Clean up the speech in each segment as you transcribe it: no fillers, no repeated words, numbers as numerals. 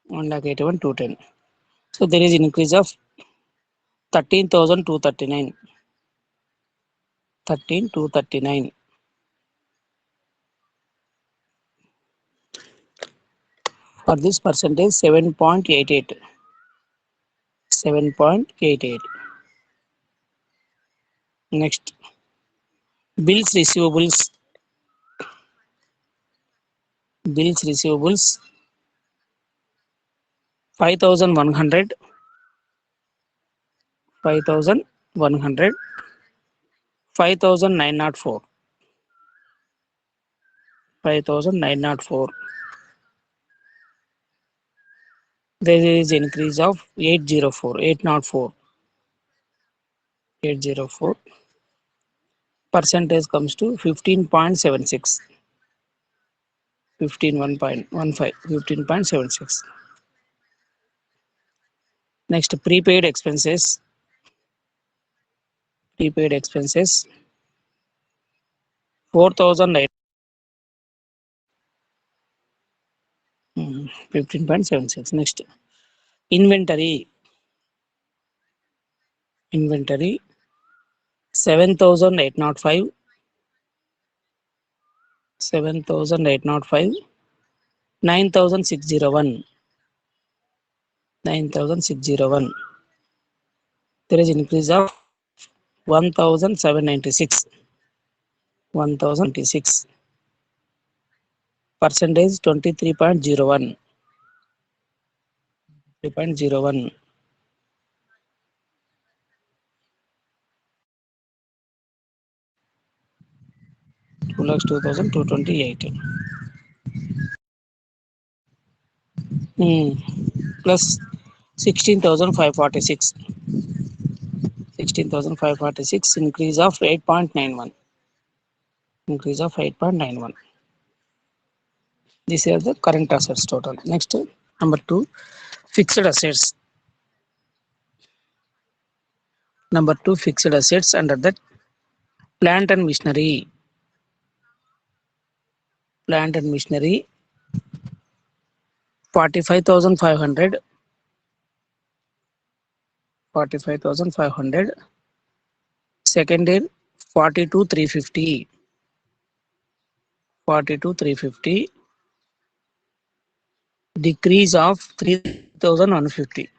1,81,210. So there is increase of 13,239. 13,239. For this percentage 7.88. 7.88. Next, bills receivables. Bills receivables 5,100. 5,100. 5,904. 5,904. There is increase of 804. 804. 804. Percentage comes to 15.76. 15.15. 15.76. Next, prepaid expenses. Prepaid expenses 4,008. 15.76. Next, inventory. Inventory 7,805. 7,805. 9,601. 9,601. There is increase of 1,796. 1,096. Percentage 23.01. 3.01. Two lakhs 2,228. Plus 16,546. 16,546. Increase of 8.91. Increase of 8.91. These are the current assets total. Next, number 2, fixed assets. Number 2, fixed assets. Under that, plant and machinery. Plant and machinery 45,500. 45,500. Second year 42,350. 42,350. Decrease of 3,150.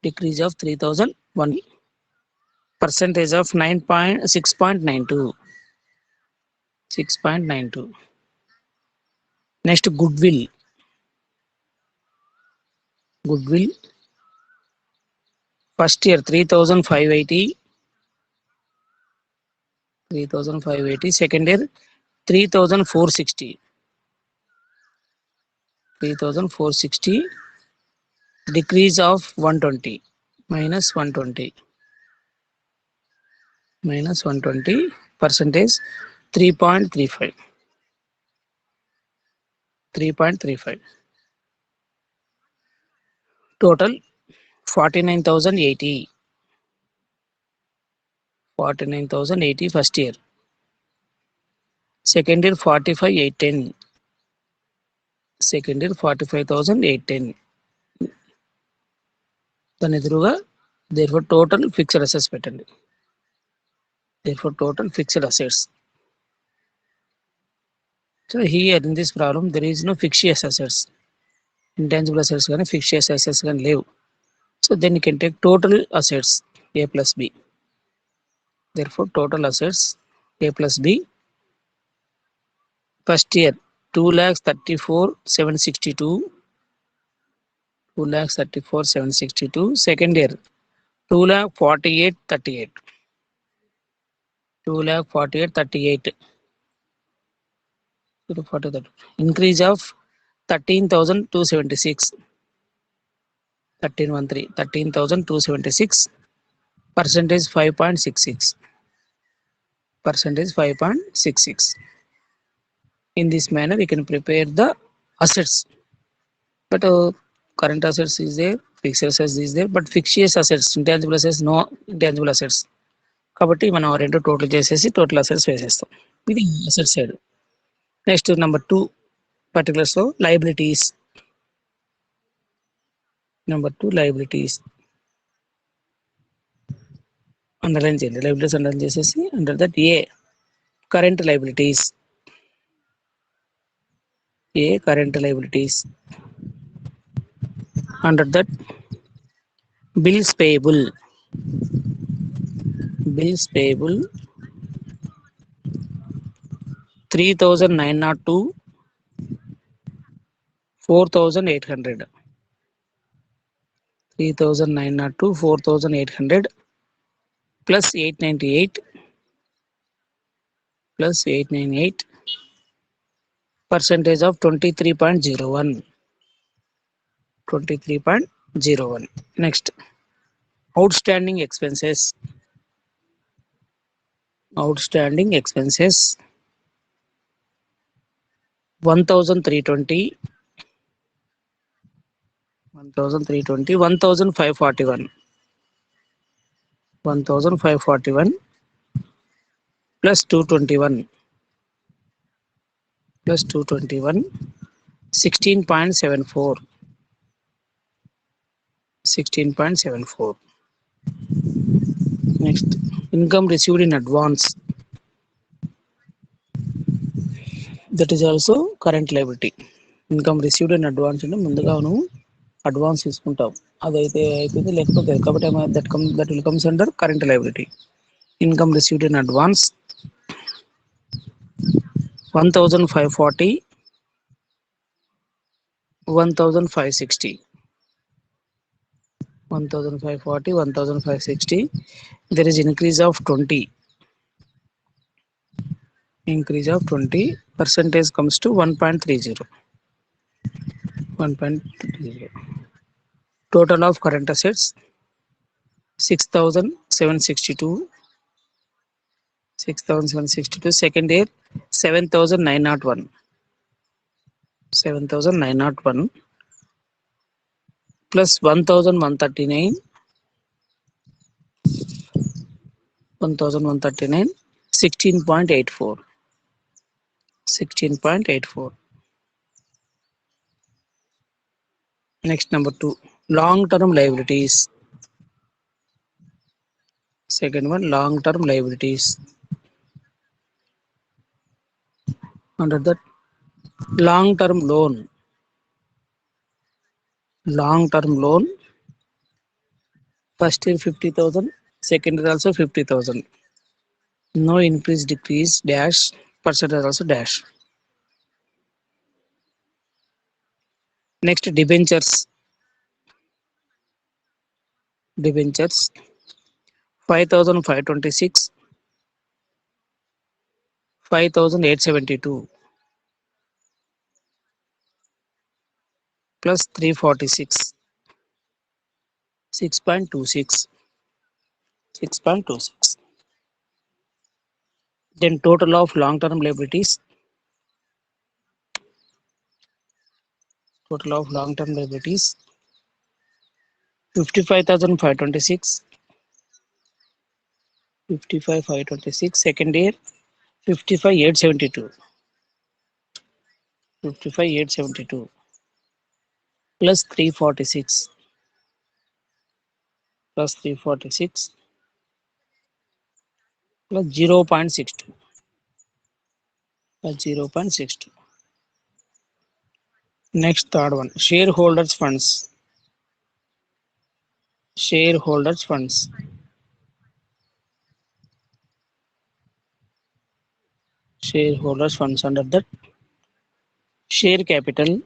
Decrease of 3,001. Percentage of 6.92. 6.92. Next, goodwill. Goodwill first year 3,580. 3,580. Second year 3,460. 3,460. Decrease of 120. Minus 120. Minus 120. Percentage 3.35. 3.35. Total 49,080. 49,080 first year. Second year 45,810. Second year 45,810. దాని ఎదురుగా therefore total fixed assets పెట్టండి. Therefore total fixed assets. So here in this problem there is no fixed assets. Intangible assets కానీ fixed assets కానీ లేవు. So then you can take total assets A plus B. Therefore total assets A plus B. First year 2,34,762. 2,34,762. Second year 2,48,38. 2,48,38. Increase of 13,276. 13,276. Percentage 5.66. Percentage 5.66. In this manner you can prepare the assets. But current assets is there, fixed assets is there, but fixed assets, intangible assets, no intangible assets. కాబట్టి మనం రెండు total చేసేసి total assets వేసేస్తాం. ఇది asset side. Next number 2 particulars లో liabilities. Number 2 liabilities. Underline చేయండి. Liabilities underline చేసేసి under that A current liabilities. A current liabilities. Under that bills payable. Bills payable 3,902 4,800. 3,902 4,800 plus 898 plus 898 percentage of 23.01. 23.01. Next, outstanding expenses. Outstanding expenses 1,320 1,320 1,541 1,541 plus 221 plus 221 16.74. 16.74. Next, income received in advance. That is also current liability. Income received in advance అంటే ముందుగా నువ్వు advance తీసుకుంటావు, అదైతే అయిపోయింది లేకపోతే కాబట్టి that will comes under current liability. Income received in advance 1,540 1,560 1,540 1,560. There is increase of 20. Increase of 20 percentage comes to 1.30. 1.30. Total of current assets 6,762. 6,762. Second year 7,901. 7,901 plus 1,139. 1,139 16.84. 16.84. Next, number 2 long term liabilities. Second one, long term liabilities. Under that, long term loan. Long term loan, first year 50,000, second year also 50,000. No increase decrease dash, percentage also dash. Next, debentures. Debentures 5,526 5,872 plus 346 6.26. 6.26. Then total of long term liabilities. Total of long term liabilities 55,526. 55,526. Second year 55,872. 55,872 plus 346 plus 346 plus 0.62 plus 0.62. Next, third one, shareholders funds. Shareholders funds. Shareholders funds under that share capital.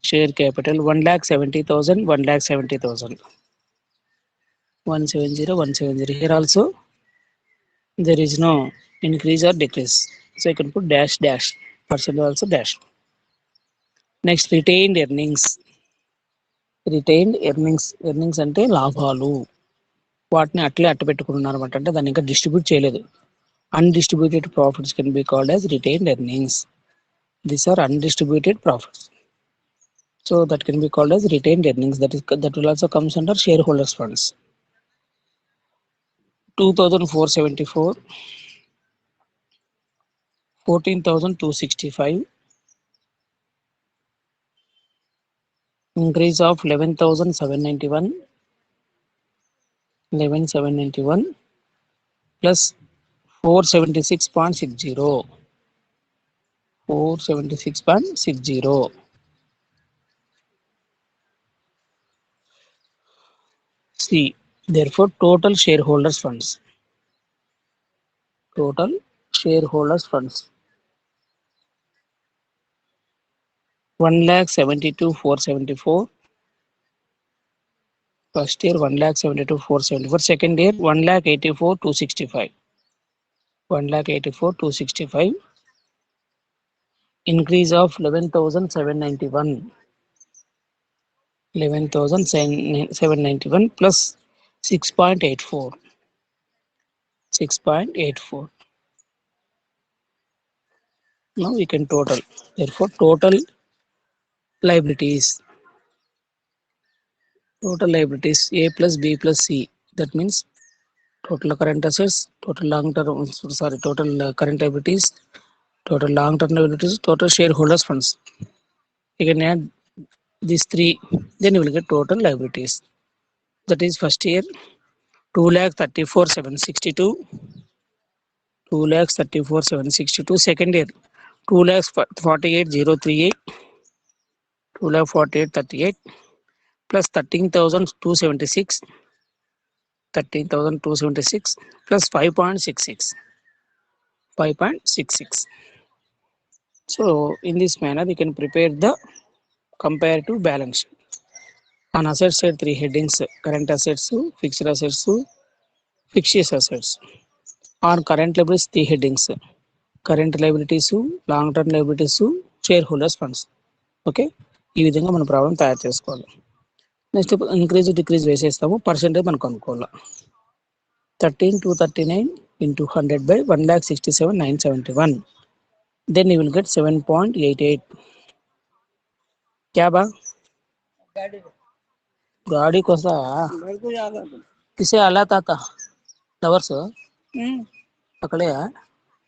Share capital 1,70,000 1,70,000. 170 170. Here also there is no increase or decrease, so you can put dash dash, percent also dash. Next, retained earnings. Retained earnings. Earnings అంటే లాభాలు, వాటిని అట్లే అట్టపెట్టుకున్నారు అనమాట, అంటే దాన్ని ఇంకా distribute చేయలేదు. Undistributed profits can be called as retained earnings. These are undistributed profits, so that can be called as retained earnings. That will also comes under shareholders funds. 2,474 14,265 increase of 11,791 plus 476.60, 476.60. C. Therefore, total shareholders funds. Total shareholders funds 1,72,474. First year 1,72,474. Second year 1,84,265. 1,84,265. Increase of 11,791. 11,791 plus 6.84. 6.84. Now we can total. Therefore, total liabilities. Total liabilities A plus B plus C. That means total current assets, total long term, sorry, total current liabilities, total long term liabilities, total shareholders funds. You can add these three, then you will get total liabilities. That is first year 2,34,762, 2,34,762. Second year 2,48,038, 2,48,38 plus 13,276, 13,276 plus 5.66, 5.66. So in this manner, you can prepare the comparative balance sheet. On asset side, three headings: current assets, fixed assets, fictitious assets. On current liabilities, three headings: current liabilities, long term liabilities, shareholders funds. Okay, ఈ విధంగా మన problem తయారు చేసుకోవాలి. Next increase decrease వేసేస్తాము, percentage మనం కనుక్కోవాలి. 13,239 into 100 by 1,67,971. Then you will get 7.88. क्या बा गाड़ी को सा किसे आला था लवर्स पकड़े है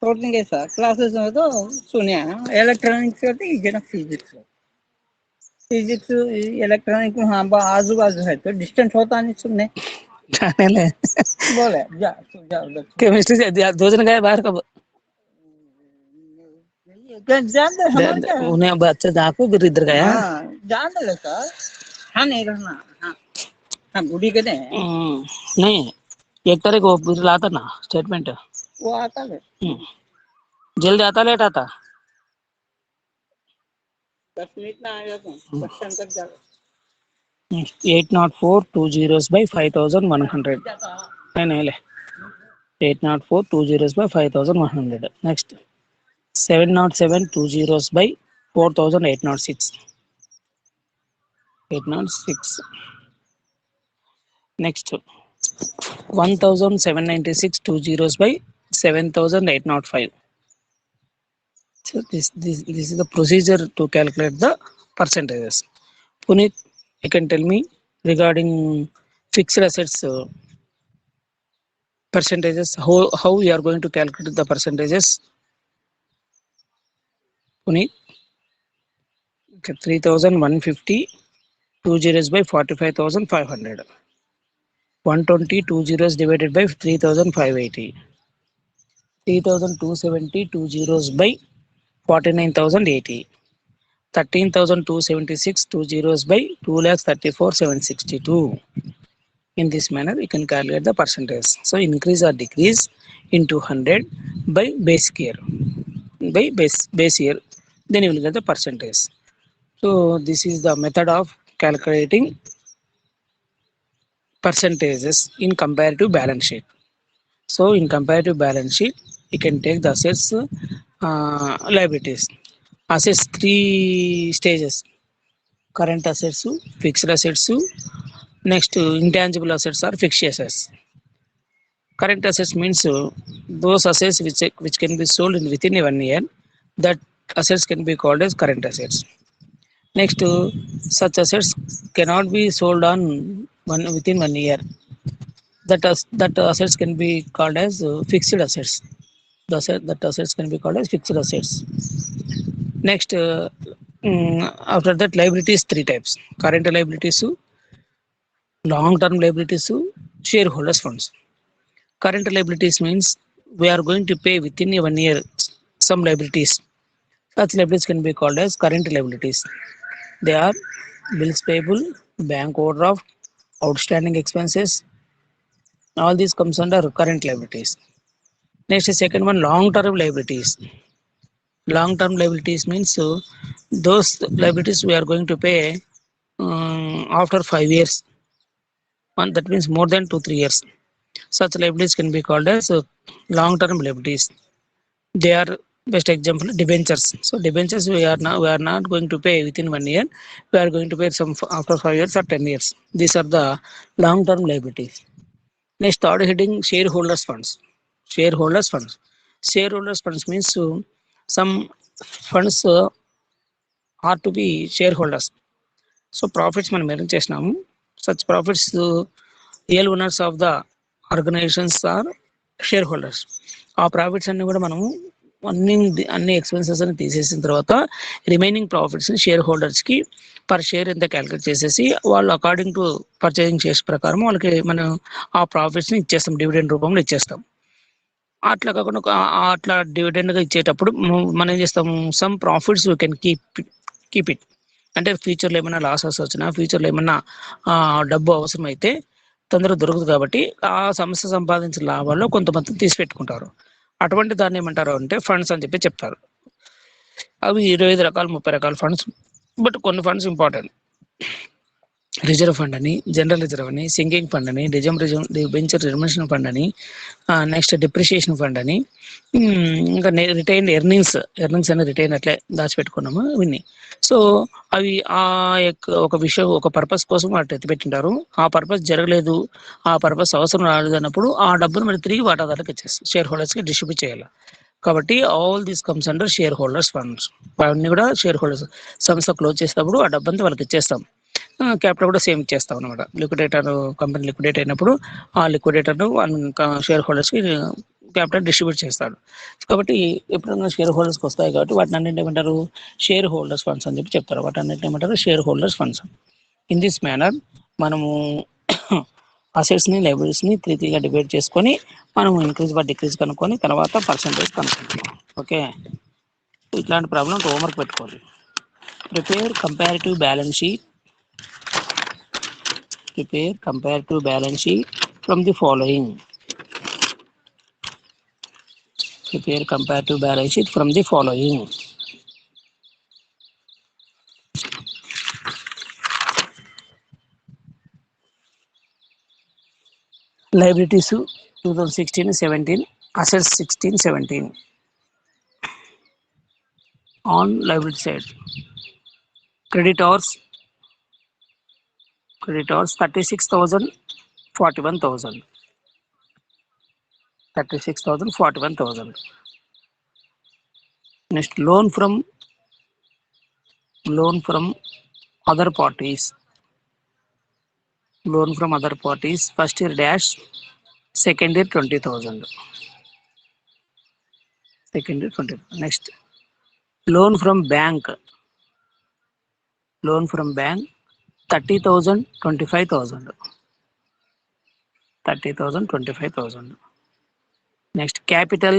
छोड़ेंगे सर क्लासेस में तो सुने इलेक्ट्रॉनिक्स होती है ना फिजिक्स फिजिक्स इलेक्ट्रॉनिक में हाँ आजू बाजू है तो डिस्टेंस होता नहीं सुनने जाने ले बोले जा जाओ केमिस्ट्री से दो जन गए बाहर कब जान दे हमारे क्या उन्हें बच्चे जाको फिर इधर गया. हाँ जान दे सर हाँ नहीं रहना हाँ हाँ बूढ़ी कहते हैं नहीं, एक तरह को फिर लाता ना स्टेटमेंट, वो आता है जल्दी आता लेट आता 10 मिनट में आ जाता हूँ क्वेश्चन तक जाता 804 2 zeros by 5,100. नहीं ले 804 2 zeros by 5,100. Next 707 2 zeros by 4,806. 806. Next 1,796 2 zeros by 7,805. So this is the procedure to calculate the percentages. Puneet, you can tell me regarding fixed assets percentages, how we are going to calculate the percentages. Puneet, 3,150 2 zeros by 45,500. 120 2 zeros divided by 3,580. 3,270 2 zeros by 49,080. 13,276 2 zeros by 2,34,762. In this manner, we can calculate the percentage. So increase or decrease into 100 by basic year, by base year, then you will get the percentage. So this is the method of calculating percentages in comparative balance sheet. So in comparative balance sheet, you can take the assets, liabilities. Assets three stages: current assets, fixed assets, next intangible assets or fixed assets. Current assets means those assets which can be sold in within 1 year. That assets can be called as current assets. Next, such assets cannot be sold on within 1 year. That assets can be called as fixed assets. That assets can be called as fixed assets. Next, After that, liabilities three types: current liabilities, long-term liabilities, shareholders funds. Current liabilities means we are going to pay within a 1 year some liabilities. Such liabilities can be called as current liabilities. They are bills payable, bank overdraft, outstanding expenses. All these comes under current liabilities. Next, second one, long-term liabilities. Long-term liabilities means those liabilities we are going to pay after 5 years. One that means more than 2 3 years. Such liabilities can be called as long-term liabilities. They are best example debentures. So debentures we are not going to pay within 1 year. We are going to pay some after 5 years or 10 years. These are the long-term liabilities. Next, third heading, shareholders funds. Shareholders funds. Shareholders funds means some funds are to be shareholders. So profits మనం earn చేసినాము. Such profits real owners of the organisations are shareholders. ఆ profits అన్ని కూడా మనము అన్ని expenses అని తీసేసిన తర్వాత రిమైనింగ్ ప్రాఫిట్స్ని షేర్ హోల్డర్స్కి పర్ షేర్ ఎంత క్యాలిక్యులేట్ చేసేసి వాళ్ళు అకార్డింగ్ టు పర్చేసింగ్ షేర్స్ ప్రకారం వాళ్ళకి మనం ఆ ప్రాఫిట్స్ని ఇచ్చేస్తాం, డివిడెండ్ రూపంలో ఇచ్చేస్తాం. అట్లా కాకుండా అట్లా డివిడెండ్గా ఇచ్చేటప్పుడు మనం ఏం చేస్తాము, some profits you can keep it. అంటే ఫ్యూచర్లో ఏమైనా లాసెస్ వచ్చినా, ఫ్యూచర్లో ఏమైనా డబ్బు అవసరమైతే తొందరగా దొరకదు కాబట్టి ఆ సంస్థ సంపాదించిన లాభాల్లో కొంతమంది తీసి పెట్టుకుంటారు. అటువంటి దాన్ని ఏమంటారు అంటే ఫండ్స్ అని చెప్పి చెప్తారు. అవి 25 రకాలు 30 రకాల ఫండ్స్. బట్ కొన్ని ఫండ్స్ ఇంపార్టెంట్. రిజర్వ్ ఫండ్ అని, జనరల్ రిజర్వ్ అని, సింకింగ్ ఫండ్ అని, డిబెంచర్ రిజర్వేషన్ ఫండ్ అని, నెక్స్ట్ డిప్రిషియేషన్ ఫండ్ అని, ఇంకా రిటైన్ ఎర్నింగ్స్ అని రిటైన్ అట్లే దాచిపెట్టుకున్నాము ఇవన్నీ. సో అవి ఒక విషయం, ఒక పర్పస్ కోసం వాటి ఎత్తిపెట్టింటారు. ఆ పర్పస్ జరగలేదు, ఆ పర్పస్ అవసరం రాలేదు అన్నప్పుడు ఆ డబ్బును మరి తిరిగి వాటాదారులకు ఇచ్చేస్తాం, షేర్ హోల్డర్స్కి డిస్ట్రిబ్యూట్ చేయాలి. కాబట్టి all these comes under share holders funds. అవన్నీ కూడా షేర్ హోల్డర్స్ సంస్థ క్లోజ్ చేసినప్పుడు ఆ డబ్బంతా వాళ్ళకి ఇచ్చేస్తాం. క్యాపిటల్ కూడా సేమ్ ఇచ్చేస్తాం అనమాట. లిక్విడేటర్ కంపెనీ లిక్విడేట్ అయినప్పుడు ఆ లిక్విడేటర్ను షేర్ హోల్డర్స్కి క్యాపిటల్ డిస్ట్రిబ్యూట్ చేస్తాడు. కాబట్టి ఎప్పుడైనా షేర్ హోల్డర్స్కి వస్తాయి కాబట్టి వాటిని అన్నింటి ఏమంటారు, షేర్ హోల్డర్స్ ఫండ్స్ అని చెప్పి చెప్తారు. వాటి అన్నింటిని ఏమంటారు, share holders funds. In this manner మనము అసెట్స్ని లైబిలిటీస్ని త్రీగా డివైడ్ చేసుకొని మనం ఇంక్రీజ్ బై డిక్రీజ్ కనుక్కొని తర్వాత పర్సంటేజ్ కనుక్కుంటాం. ఓకే, ఇట్లాంటి ప్రాబ్లం హోంవర్క్ పెట్టుకోవాలి. Prepare comparative balance sheet. Prepare comparative balance sheet from the following. Prepare comparative balance sheet from the following. Liabilities 2016-17, assets 16-17. On liability side, creditors 36,000, 41,000. 36,000, 41,000. Next, loan from other parties. Loan from other parties, first year dash, second year 20,000. Second year 20,000. Next, loan from bank. Loan from bank 30,000, 25,000. 30,000, 25,000. Next, capital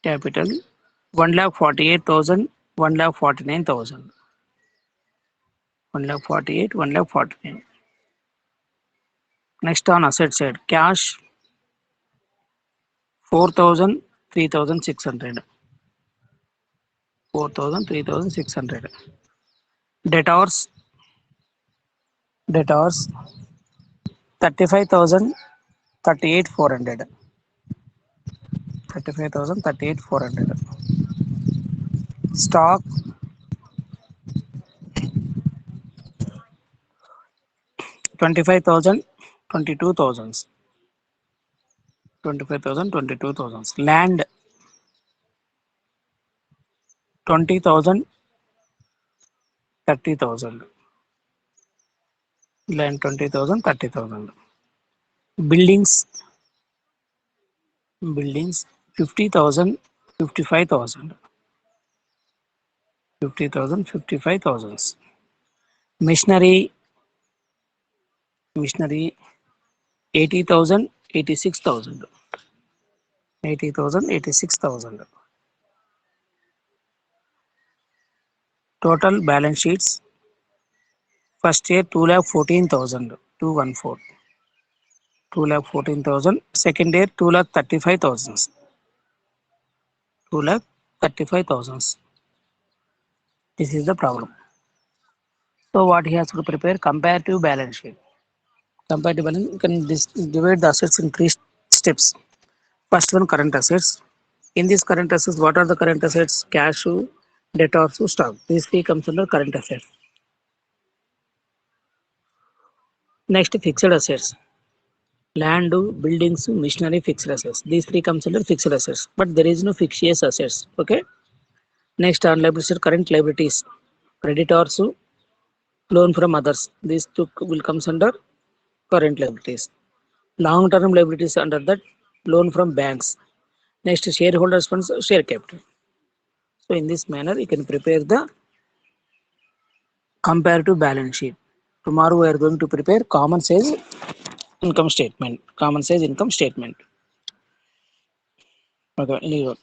1,48,000, 1,49,000. 1,48,000, 1,49,000. Next, on asset side, cash 4,000, 3,600. 4,000, 3,600. Debtors 35,000, 38,400. 35,000, 38,400. Stock 25,000, 22,000. 25,000, 22,000. Land 20,000, 30,000. Land 20,000, 30,000. Buildings 50,000, 55,000. 50,000, 55,000. Machinery 80,000, 86,000. 80,000, 86,000. Total balance sheets. First year 2,14,000. 214. 2,14,000. Second year 2,35,000. 2,35,000. This is the problem. So what he has to prepare? Comparative balance sheet. Comparative balance, you can divide the assets in three steps. First one, current assets. In these current assets, what are the current assets? Cash, debtors, stock. These three comes under current assets. Next, fixed assets. Land, buildings, machinery, fixed assets. These three comes under fixed assets. But there is no fixed assets. Okay. Next, on liabilities, current liabilities. Creditors, loan from others. These two will comes under current liabilities. Long-term liabilities under that, loan from banks. Next, shareholders funds, share capital. So in this manner, you can prepare the comparative balance sheet. Tomorrow we are going to prepare common size income statement. Common size income statement. Okay, leave it.